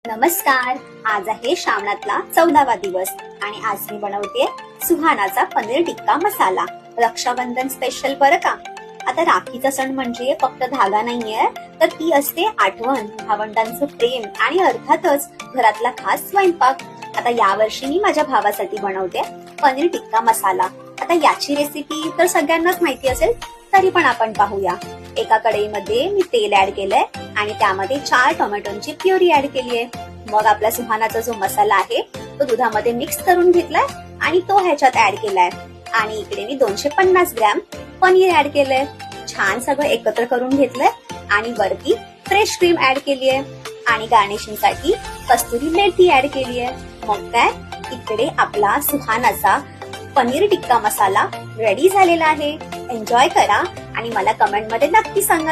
नमस्कार. आज आहे श्रावणातला 14वा दिवस आणि आज मी बनवते सुहानाचा पनीर टिक्का मसाला. रक्षाबंधन स्पेशल बरं का. आता राखीचा सण म्हणजे फक्त धागा नाहीये, तर ती असते आठवण, भावंडांचं प्रेम आणि अर्थातच घरातला खास स्वयंपाक. आता यावर्षी मी माझ्या भावासाठी बनवते पनीर टिक्का मसाला. आता याची रेसिपी तर सगळ्यांनाच माहिती असेल, तरी पण आपण पाहूया. एका कढईमध्ये मी तेल ऍड केलंय आणि त्यामध्ये 4 टोमॅटोची प्युरी ऍड केली आहे. मग आपला सुहानाचा जो मसाला आहे तो दुधामध्ये मिक्स करून घेतलाय आणि तो ह्याच्यात ऍड केलाय. आणि इकडे मी 250 ग्रॅम पनीर ऍड केलंय. छान सगळं एकत्र करून घेतलंय आणि वरती फ्रेश क्रीम ऍड केली आहे आणि गार्निशिंग साठी कस्तुरी मेथी ऍड केली आहे. मग काय, इकडे आपला सुहानाचा पनीर टिक्का मसाला रेडी झालेला आहे. एन्जॉय करा आणि मला कमेंट मध्ये नक्की सांगा.